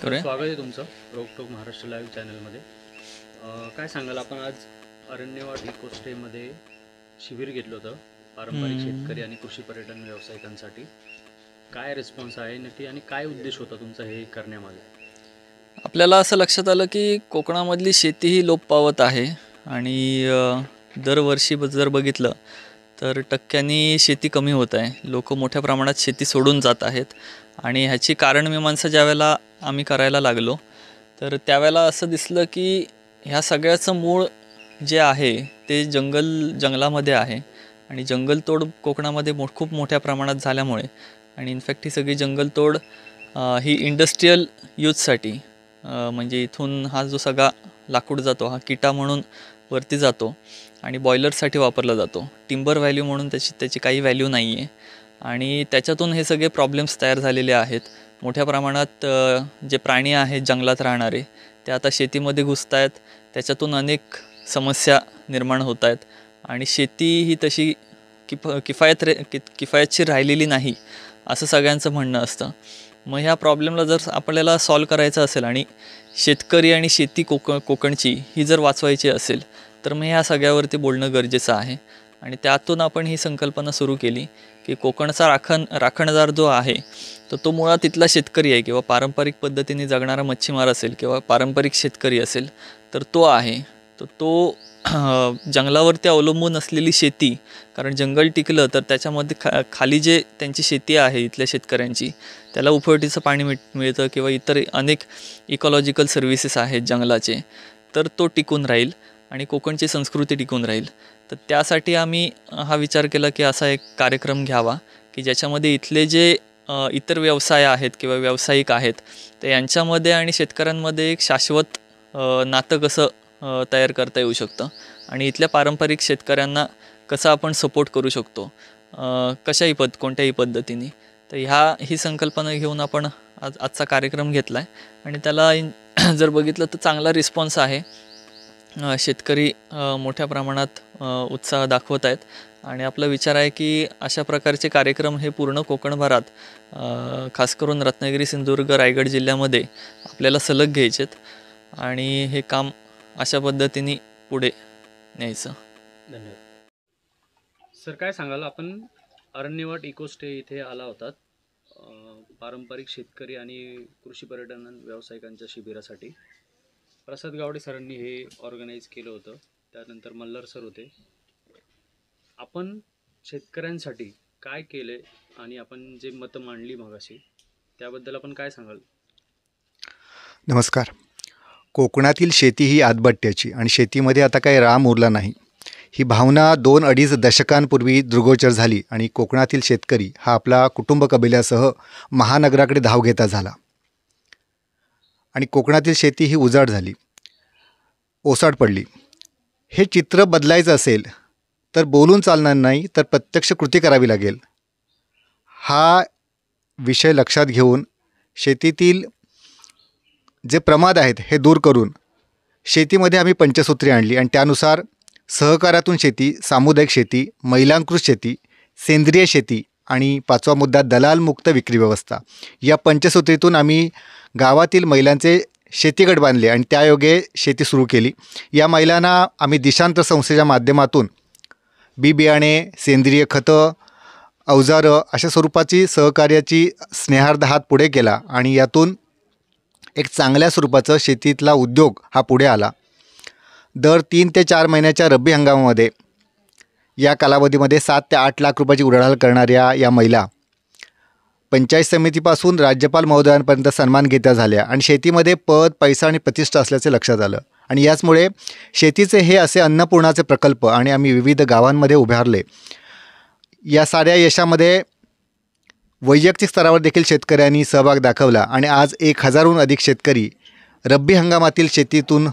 करूया. स्वागत आहे तुमचं रोकटोक महाराष्ट्र लाईव्ह चॅनलमध्ये. काय सांगाल, आपण आज अरण्यवाड इकोस्टेमध्ये शिबिर घेतलं होतं पारंपरिक शेतकरी आणि कृषी पर्यटन व्यावसायिकांसाठी. काय रिस्पॉन्स आहे नक्की आणि काय उद्देश होता तुमचा हे करण्यामागे? आपल्याला असं लक्षात आलं की कोकणामधली शेती ही लोप पावत आहे आणि दरवर्षी जर बघितलं तर टक्क्यांनी शेती कमी होत आहे. लोक मोठ्या प्रमाणात शेती सोडून जात आहेत आणि ह्याची कारणमीमांसा ज्यावेळेला आम्ही करायला लागलो तर त्यावेळेला असं दिसलं की ह्या सगळ्याचं मूळ जे आहे ते जंगलामध्ये आहे आणि जंगलतोड कोकणामध्ये खूप मोठ्या प्रमाणात झाल्यामुळे आणि इनफॅक्ट ही सगळी जंगलतोड ही इंडस्ट्रीयल यूजसाठी म्हणजे इथून हा जो सगळा लाकूड जातो हा किटा म्हणून वरती जातो आणि बॉयलरसाठी वापरला जातो. टिंबर व्हॅल्यू म्हणून त्याची काही व्हॅल्यू नाही आहे आणि त्याच्यातून हे सगळे प्रॉब्लेम्स तयार झालेले आहेत. मोठ्या प्रमाणात जे प्राणी आहेत जंगलात राहणारे ते आता शेतीमध्ये घुसत आहेत. त्याच्यातून अनेक समस्या निर्माण होत आहेत आणि शेती ही तशी किफायतशीर राहिलेली नाही असं सगळ्यांचं म्हणणं असतं. मग ह्या प्रॉब्लेमला जर आपल्याला सॉल्व करायचं असेल आणि शेतकरी आणि शेती कोकणची ही जर वाचवायची असेल तर मग ह्या सगळ्यावरती बोलणं गरजेचं आहे आणि त्यातून आपण ही संकल्पना सुरू केली की कोकणचा राखणदार जो आहे तर तो मुळात तिथला शेतकरी आहे किंवा पारंपरिक पद्धतीने जगणारा मच्छीमार असेल किंवा पारंपरिक शेतकरी असेल तर तो आहे. तर तो जंगलावरती अवलंबून असलेली शेती, कारण जंगल टिकलं तर त्याच्यामध्ये खाली जे त्यांची शेती आहे इथल्या शेतकऱ्यांची त्याला उपयोगीचं पाणी मिळतं किंवा इतर अनेक इकॉलॉजिकल सर्व्हिसेस आहेत जंगलाचे, तर तो टिकून राहील आणि कोकणची संस्कृती टिकून राहील. तर त्यासाठी आम्ही हा विचार केला की असा एक कार्यक्रम घ्यावा की ज्याच्यामध्ये इथले जे इतर व्यवसाय आहेत किंवा व्यावसायिक आहेत तर यांच्यामध्ये आणि शेतकऱ्यांमध्ये एक शाश्वत नातं कसं तयार करता येऊ शकतं आणि इथल्या पारंपरिक शेतकऱ्यांना कसं आपण सपोर्ट करू शकतो कोणत्याही पद्धतीने. तर ही संकल्पना घेऊन आपण आजचा कार्यक्रम घेतला आहे आणि त्याला जर बघितलं तर चांगला रिस्पॉन्स आहे. शेतकरी मोठ्या प्रमाणात उत्साह दाखवत आहेत आणि आपला विचार आहे की अशा प्रकारचे कार्यक्रम हे पूर्ण कोकणभरात खास करून रत्नागिरी, सिंधुदुर्ग, रायगड जिल्ह्यामध्ये आपल्याला सलग घ्यायचेत आणि हे काम अशा पद्धतीने पुढे न्यायचं. धन्यवाद सर. काय सांगाल, आपण अरण्यवाड इकोस्टे इथे आला होतात पारंपरिक शेतकरी आणि कृषी पर्यटन व्यावसायिकांच्या शिबिरासाठी. प्रसाद गावडे सरांनी हे ऑर्गनाईज केलं होतं, त्यानंतर मल्हार सर होते. आपण शेतकऱ्यांसाठी काय केले आणि आपण जे मतं मांडली मगाशी त्याबद्दल आपण काय सांगाल? नमस्कार. कोकणातील शेती ही आदबट्ट्याची आणि शेतीमध्ये आता काही राम उरला नाही ही भावना 2-2.5 दशकांपूर्वी दृढगोचर झाली आणि कोकणातील शेतकरी हा आपला कुटुंब कबिल्यासह महानगराकडे धाव घेता झाला आणि कोकणातील शेती ही उजाड झाली, ओसाड पडली. हे चित्र बदलायचं असेल तर बोलून चालणार नाही, तर प्रत्यक्ष कृती करावी लागेल. हा विषय लक्षात घेऊन शेतीतील जे प्रमाद आहेत हे दूर करून शेतीमध्ये आम्ही पंचसूत्री आणली आणि त्यानुसार सहकारातून शेती, सामुदायिक शेती, महिलांकृत शेती, सेंद्रिय शेती आणि 5वा मुद्दा दलालमुक्त विक्री व्यवस्था, या पंचसूत्रीतून आम्ही गावातील महिलांचे शेतीगट बांधले आणि त्यायोगे शेती सुरू केली. या महिलांना आम्ही दिशांतर संस्थेच्या माध्यमातून बी बियाणे, सेंद्रिय खतं, अवजारं अशा स्वरूपाची सहकार्याची स्नेहार्थ हात पुढे केला आणि यातून एक चांगल्या स्वरूपाचं शेतीतला उद्योग हा पुढे आला. दर 3 ते 4 महिन्याच्या रब्बी हंगामामध्ये या कालावधीमध्ये 7 ते 8 लाख रुपयाची उलाढाल करणाऱ्या या महिला पंचायत समितीपासून राज्यपाल महोदयांपर्यंत सन्मान घेत्या झाल्या आणि शेतीमध्ये पद, पैसा आणि प्रतिष्ठा असल्याचे लक्षात आलं. आणि याचमुळे शेतीचे हे असे अन्नपूर्णाचे प्रकल्प आणि आम्ही विविध गावांमध्ये उभारले. या साऱ्या यशामध्ये वैयक्तिक स्तरावर देखील शेतकऱ्यांनी सहभाग दाखवला आणि आज 1000हून अधिक शेतकरी रब्बी हंगामातील शेतीतून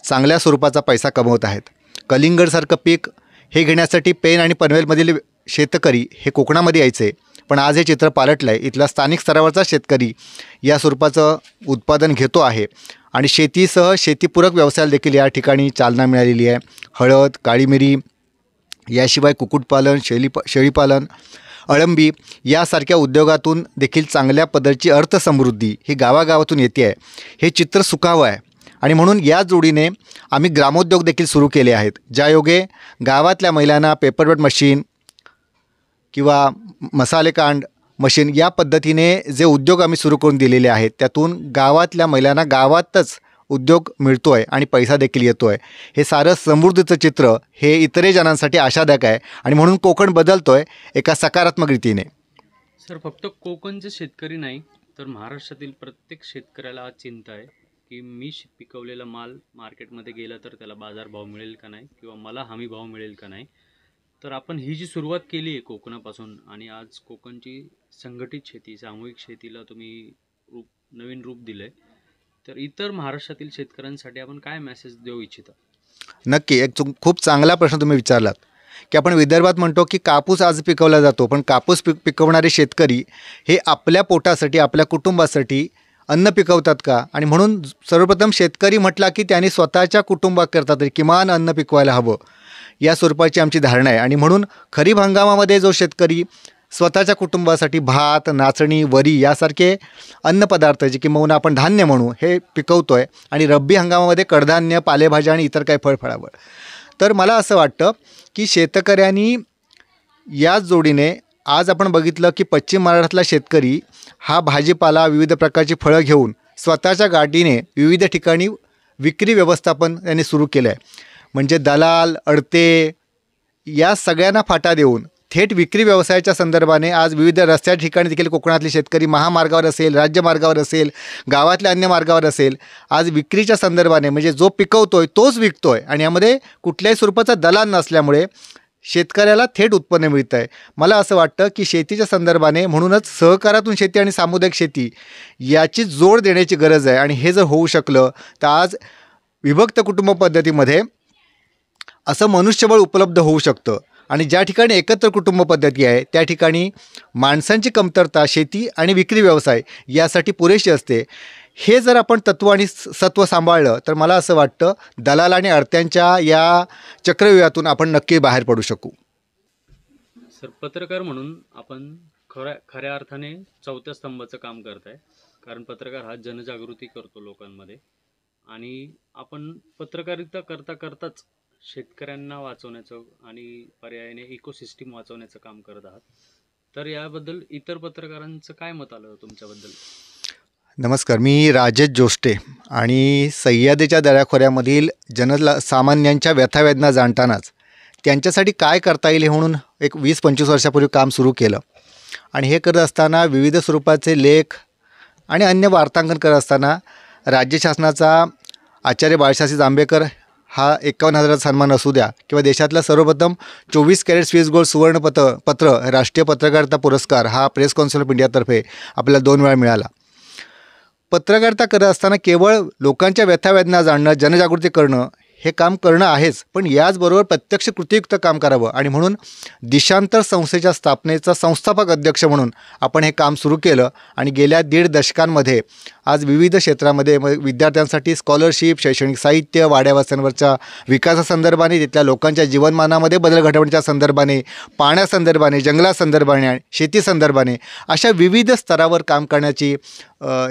चांगल्या स्वरूपाचा पैसा कमवत आहेत. कलिंगडसारखं पीक हे घेण्यासाठी पेन आणि पनवेलमधील शेतकरी हे कोकणामध्ये यायचे, पण आज हे चित्र पालटलं आहे. इथला स्थानिक स्तरावरचा शेतकरी या स्वरूपाचं उत्पादन घेतो आहे आणि शेतीसह शेतीपूरक व्यवसायाला देखील या ठिकाणी चालना मिळालेली आहे. हळद, काळी मिरी, याशिवाय कुक्कुटपालन, शेळीपालन अळंबी यासारख्या उद्योगातून देखील चांगल्या पद्धतीची अर्थसमृद्धी ही गावागावातून येते आहे, हे चित्र सुखावं आहे. आणि म्हणून या जोडीने आम्ही ग्रामोद्योग देखील सुरू केले आहेत, ज्यायोगे गावातल्या महिलांना पेपरवेट मशीन किंवा मसालेकांड मशीन या पद्धतीने जे उद्योग आम्ही सुरू करून दिलेले आहेत, त्यातून गावातल्या महिलांना गावातच उद्योग मिळतो आहे आणि पैसा देखील येतो आहे. हे सारं समृद्धीचं चित्र हे इतरही जणांसाठी आशादायक आहे आणि म्हणून कोकण बदलतो आहे एका सकारात्मक रीतीने. सर, फक्त कोकणचे शेतकरी नाही तर महाराष्ट्रातील प्रत्येक शेतकऱ्याला आज चिंता आहे की मी पिकवलेला माल मार्केटमध्ये गेला तर त्याला बाजारभाव मिळेल का नाही, किंवा मला हमी भाव मिळेल का नाही. तर आपण ही जी सुरुवात केली आहे कोकणापासून, आणि आज कोकणची संघटित शेती, सामूहिक शेतीला तुम्ही नवीन रूप दिलं आहे, तर इतर महाराष्ट्रातील शेतकऱ्यांसाठी आपण काय मेसेज देऊ इच्छिता? नक्की, खूप चांगला प्रश्न तुम्ही विचारलात की आपण विदर्भात म्हणतो की कापूस आज पिकवला जातो, पण कापूस पिकवणारे शेतकरी हे आपल्या पोटासाठी, आपल्या कुटुंबासाठी अन्न पिकवतात का? आणि म्हणून सर्वप्रथम शेतकरी म्हटला की त्यांनी स्वतःच्या कुटुंबाकरता तरी किमान अन्न पिकवायला हवं, या स्वरूपाची आमची धारणा आहे. आणि म्हणून खरीप हंगामामध्ये जो शेतकरी स्वतःच्या कुटुंबासाठी भात, नाचणी, वरी यासारखे अन्नपदार्थ जे किंवा आपण धान्य म्हणू हे पिकवतो आहे, आणि रब्बी हंगामामध्ये कडधान्य, पालेभाज्या आणि इतर काही फळफळावळ. तर मला असं वाटतं की शेतकऱ्यांनी याच जोडीने आज आपण बघितलं की पश्चिम महाराष्ट्रातला शेतकरी हा भाजीपाला, विविध प्रकारची फळं घेऊन स्वतःच्या गाडीने विविध ठिकाणी विक्री व्यवस्थापन त्यांनी सुरू केलं आहे. म्हणजे दलाल, अडते या सगळ्यांना फाटा देऊन थेट विक्री व्यवसायाच्या संदर्भाने आज विविध रस्त्या ठिकाणी देखील कोकणातले शेतकरी महामार्गावर असेल, राज्यमार्गावर असेल, गावातल्या अन्य मार्गावर असेल, आज विक्रीच्या संदर्भाने म्हणजे जो पिकवतोय तोच विकतोय, आणि यामध्ये कुठल्याही स्वरूपाचा दलाल नसल्यामुळे शेतकऱ्याला थेट उत्पन्न मिळतं आहे. मला असं वाटतं की शेतीच्या संदर्भाने म्हणूनच सहकारातून शेती आणि सामुदायिक शेती याची जोड देण्याची गरज आहे. आणि हे जर होऊ शकलं तर आज विभक्त कुटुंब पद्धतीमध्ये असं मनुष्यबळ उपलब्ध होऊ शकतं, आणि ज्या ठिकाणी एकत्र कुटुंब पद्धती आहे त्या ठिकाणी माणसांची कमतरता शेती आणि विक्री व्यवसाय यासाठी पुरेशी असते. हे जर आपण तत्त्व आणि सत्व सांभाळलं तर मला असं वाटतं दलाल आणि अडत्यांच्या या चक्रव्यूहातून आपण नक्की बाहेर पडू शकू. सर, पत्रकार म्हणून आपण खऱ्या अर्थाने चौथ्या स्तंभाचं काम करत आहे, कारण पत्रकार हा जनजागृती करतो लोकांमध्ये, आणि आपण पत्रकारिता करताच शेतकऱ्यांना वाचवण्याचं आणि पर्यायाने इकोसिस्टीम वाचवण्याचं काम करत आहात. तर याबद्दल इतर पत्रकारांचं काय मत आलं तुमच्याबद्दल? नमस्कार, मी राजेश जोष्टे, आणि सह्याद्रीच्या दऱ्याखोऱ्यामधील सामान्यांच्या व्यथावेदना जाणतानाच त्यांच्यासाठी काय करता येईल हे म्हणून एक 20-25 वर्षापूर्वी काम सुरू केलं. आणि हे करत असताना विविध स्वरूपाचे लेख आणि अन्य वार्तांकन करत असताना राज्य शासनाचा आचार्य बाळशास्त्री जांभेकर हा 51,000 सन्मान असू द्या, किंवा देशातला सर्वप्रथम 24 कॅरेट स्विस गोल्ड सुवर्ण पत्र राष्ट्रीय पत्रकारिता पुरस्कार हा प्रेस काउन्सिल ऑफ इंडियातर्फे आपल्याला 2 वेळा मिळाला. पत्रकारिता करत असताना केवळ लोकांच्या व्यथावेदना जाणणं, जनजागृती करणं हे काम करणं आहेच, पण याचबरोबर प्रत्यक्ष कृतीयुक्त काम करावं. आणि म्हणून दिशांतर संस्थेच्या स्थापनेचा संस्थापक अध्यक्ष म्हणून आपण हे काम सुरू केलं. आणि गेल्या 1.5 दशकांमध्ये आज विविध क्षेत्रामध्ये विद्यार्थ्यांसाठी स्कॉलरशिप, शैक्षणिक साहित्य, वाड्या वस्त्यांवरच्या विकासासंदर्भाने, तिथल्या लोकांच्या जीवनमानामध्ये बदल घडवण्याच्या संदर्भाने, पाण्यासंदर्भाने, जंगलासंदर्भाने, शेतीसंदर्भाने अशा विविध स्तरावर काम करण्याची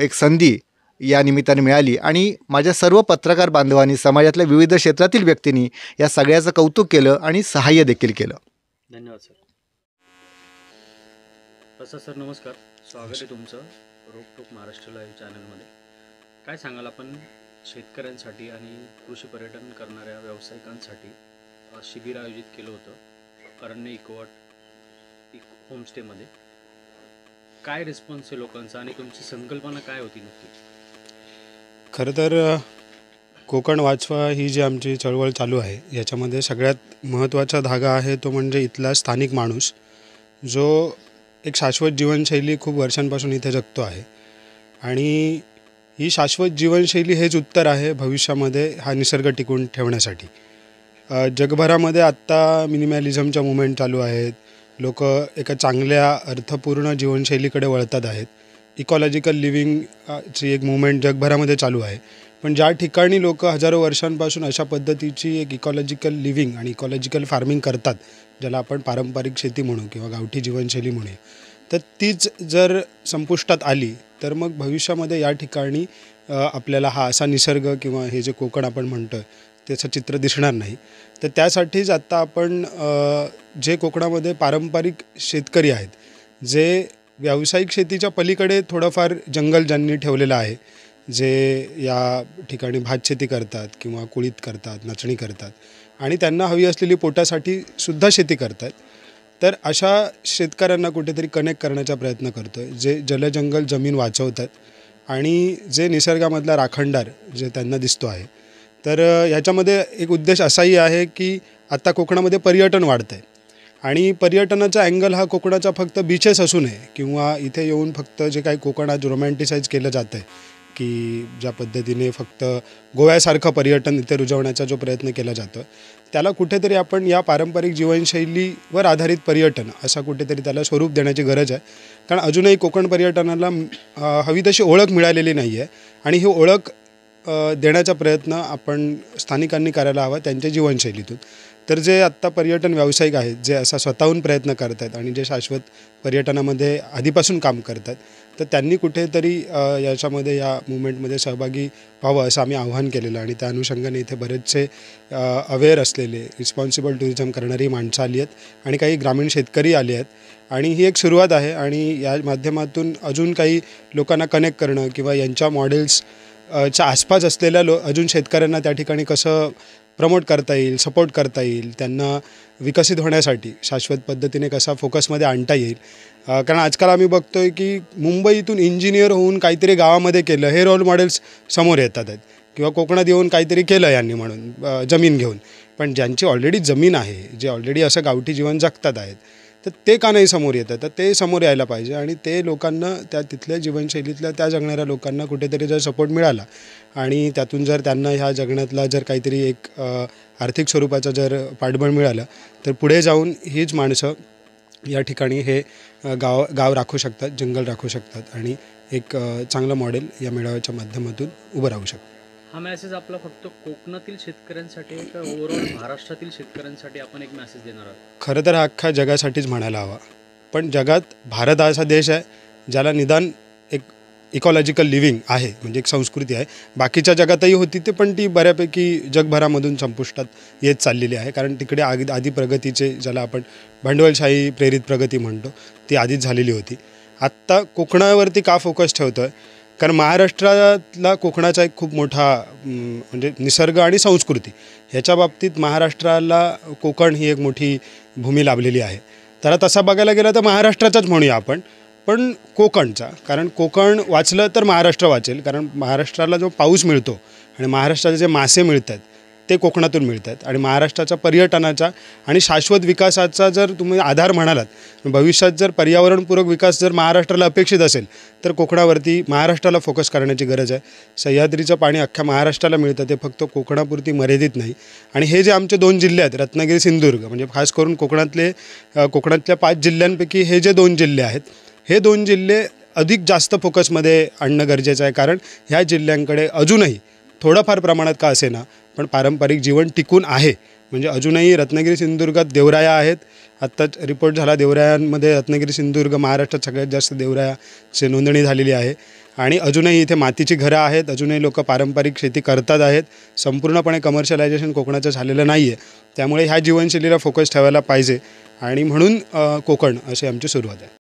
एक संधी या निमित्ताने मिळाली. आणि माझ्या सर्व पत्रकार बांधवांनी, समाजातल्या विविध क्षेत्रातील व्यक्तींनी या सगळ्याचं कौतुक केलं आणि सहाय्य देखील केलं. धन्यवाद सर. तसं सर, नमस्कार, स्वागत आहे तुमचं रोकटोक महाराष्ट्र लाईव्ह चॅनलमध्ये. काय सांगाल आपण शेतकऱ्यांसाठी आणि कृषी पर्यटन करणाऱ्या व्यावसायिकांसाठी शिबिर आयोजित केलं होतं अरण्य इकोवाट होमस्टेमध्ये? काय रिस्पॉन्स आहे लोकांचा आणि तुमची संकल्पना काय होती नक्की? खरं तर कोकण वाचवा ही जी आमची चळवळ चालू आहे याच्यामध्ये सगळ्यात महत्त्वाचा धागा आहे तो म्हणजे इथला स्थानिक माणूस, जो एक शाश्वत जीवनशैली खूप वर्षांपासून इथे जगतो आहे. आणि ही शाश्वत जीवनशैली हेच उत्तर आहे भविष्यामध्ये हा निसर्ग टिकून ठेवण्यासाठी. जगभरामध्ये आत्ता मिनिमॅलिझमच्या मुवमेंट चालू आहेत. लोक एका चांगल्या अर्थपूर्ण जीवनशैलीकडे वळतात आहेत. इकॉलॉजिकल लिव्हिंगची एक मुवमेंट जगभरामध्ये चालू आहे. पण ज्या ठिकाणी लोक हजारो वर्षांपासून अशा पद्धतीची एक इकॉलॉजिकल लिव्हिंग आणि इकॉलॉजिकल फार्मिंग करतात, ज्याला आपण पारंपरिक शेती म्हणू किंवा गावठी जीवनशैली म्हणू, तर तीच जर संपुष्टात आली तर मग भविष्यामध्ये या ठिकाणी आपल्याला हा असा निसर्ग किंवा हे जे कोकण आपण म्हणतो त्याचं चित्र दिसणार नाही. तर त्यासाठीच आत्ता आपण जे कोकणामध्ये पारंपरिक शेतकरी आहेत, जे व्यावसायिक शेतीच्या पलीकडे थोडंफार जंगल ज्यांनी ठेवलेलं आहे, जे या ठिकाणी भातशेती करतात किंवा कुळीत करतात, नाचणी करतात आणि त्यांना हवी असलेली पोटासाठी सुद्धा शेती करतात, तर अशा शेतकऱ्यांना कुठेतरी कनेक्ट करण्याचा प्रयत्न करतो आहे, जे जलजंगल जमीन वाचवतात आणि जे निसर्गामधला राखणदार जे त्यांना दिसतो आहे. तर याच्यामध्ये एक उद्देश असाही आहे की आत्ता कोकणामध्ये पर्यटन वाढतं आहे आणि पर्यटनाचा अँगल हा कोकणाचा फक्त बीचेस असू नये किंवा इथे येऊन फक्त जे काही कोकणात रोमॅन्टिसाईज केलं जातं आहे की ज्या पद्धतीने फक्त गोव्यासारखं पर्यटन इथे रुजवण्याचा जो प्रयत्न केला जातो, त्याला कुठेतरी आपण या पारंपरिक जीवनशैलीवर आधारित पर्यटन असा कुठेतरी त्याला स्वरूप देण्याची गरज आहे. कारण अजूनही कोकण पर्यटनाला हवी तशी ओळख मिळालेली नाही आहे आणि ही ओळख देण्याचा प्रयत्न आपण स्थानिकांनी करायला हवा त्यांच्या जीवनशैलीतून. तर जे आत्ता पर्यटन व्यावसायिक आहेत, जे असा स्वतःहून प्रयत्न करत आहेत आणि जे शाश्वत पर्यटनामध्ये आधीपासून काम करतात, तर त्यांनी कुठेतरी याच्यामध्ये या मुवमेंटमध्ये सहभागी व्हावं असं आम्ही आव्हान केलेलं आणि त्या अनुषंगाने इथे बरेचसे अवेअर असलेले रिस्पॉन्सिबल टुरिझम करणारी माणसं आली आहेत आणि काही ग्रामीण शेतकरी आले आहेत आणि ही एक सुरुवात आहे आणि या माध्यमातून अजून काही लोकांना कनेक्ट करणं किंवा यांच्या मॉडेल्स च्या आसपास असलेल्या अजून शेतकऱ्यांना त्या ठिकाणी कसं प्रमोट करता येईल, सपोर्ट करता येईल, त्यांना विकसित होण्यासाठी शाश्वत पद्धतीने कसा फोकसमध्ये आणता येईल. कारण आजकाल आम्ही बघतो आहे की मुंबईतून इंजिनियर होऊन काहीतरी गावामध्ये केलं हे रोल मॉडेल्स समोर येतात आहेत किंवा कोकणात येऊन काहीतरी केलं यांनी म्हणून जमीन घेऊन. पण ज्यांची ऑलरेडी जमीन आहे, जे ऑलरेडी असं गावठी जीवन जगतात आहेत, तर ते का नाही समोर येतात? तर ते समोर यायला पाहिजे आणि ते लोकांना त्या तिथल्या जीवनशैलीतल्या त्या जगणाऱ्या लोकांना कुठेतरी जर सपोर्ट मिळाला आणि त्यातून जर त्यांना ह्या जगण्यातला जर काहीतरी एक आर्थिक स्वरूपाचं जर पाठबळ मिळालं, तर पुढे जाऊन हीच माणसं या ठिकाणी हे गाव राखू शकतात, जंगल राखू शकतात आणि एक चांगलं मॉडेल या मेळाव्याच्या माध्यमातून उभं राहू शकतं. हा मेसेज आपला फक्त कोकणातील शेतकऱ्यांसाठी आहे का ओव्हरऑल महाराष्ट्रातील शेतकऱ्यांसाठी आपण एक मेसेज देणार आहोत? खरं तर हा अख्ख्या जगासाठीच म्हणायला हवा. पण जगात भारत हा असा देश आहे ज्याला निदान एक इकॉलॉजिकल लिव्हिंग आहे, म्हणजे एक संस्कृती आहे. बाकीच्या जगातही होती ते, पण ती बऱ्यापैकी जगभरामधून संपुष्टात येत चाललेली आहे. कारण तिकडे आधी प्रगतीचे, ज्याला आपण भांडवलशाही प्रेरित प्रगती म्हणतो, ती आधीच झालेली होती. आत्ता कोकणावरती का फोकस ठेवतो आहे? कारण महाराष्ट्रातला कोकणाचा एक खूप मोठा म्हणजे निसर्ग आणि संस्कृती ह्याच्या बाबतीत महाराष्ट्राला कोकण ही एक मोठी भूमी लाभलेली आहे. तर तसा बघायला गेला तर महाराष्ट्राचाच म्हणूया आपण, पण कोकणचा. कारण कोकण वाचलं तर महाराष्ट्र वाचेल. कारण महाराष्ट्राला जो पाऊस मिळतो आणि महाराष्ट्राचे जे मासे मिळतात ते कोकणातून मिळतात आणि महाराष्ट्राच्या पर्यटनाचा आणि शाश्वत विकासाचा जर तुम्ही आधार म्हणालात, भविष्यात जर पर्यावरणपूरक विकास जर महाराष्ट्राला अपेक्षित असेल तर कोकणावरती महाराष्ट्राला फोकस करण्याची गरज आहे. सह्याद्रीचं पाणी अख्ख्या महाराष्ट्राला मिळतं, ते फक्त कोकणापुरती मर्यादित नाही. आणि हे जे आमचे 2 जिल्हे आहेत, रत्नागिरी, सिंधुदुर्ग, म्हणजे खास करून कोकणातल्या 5 जिल्ह्यांपैकी हे जे 2 जिल्हे आहेत, हे 2 जिल्हे अधिक जास्त फोकसमध्ये आणणं गरजेचं आहे. कारण ह्या जिल्ह्यांकडे अजूनही थोडंफार प्रमाणात का असेना पण पारंपरिक जीवन टिकून आहे. म्हणजे अजूनही रत्नागिरी, सिंधुदुर्गात देवराया आहेत. आत्ताच रिपोर्ट झाला, देवरायांमध्ये रत्नागिरी, सिंधुदुर्ग महाराष्ट्रात सगळ्यात जास्त देवरायाची नोंदणी झालेली आहे. आणि अजूनही इथे मातीची घरं आहेत, अजूनही लोक पारंपरिक शेती करतात आहेत. संपूर्णपणे कमर्शियलायझेशन कोकणाचं झालेलं नाही आहे. त्यामुळे ह्या जीवनशैलीला फोकस ठेवायला पाहिजे आणि म्हणून कोकण अशी आमची सुरुवात आहे.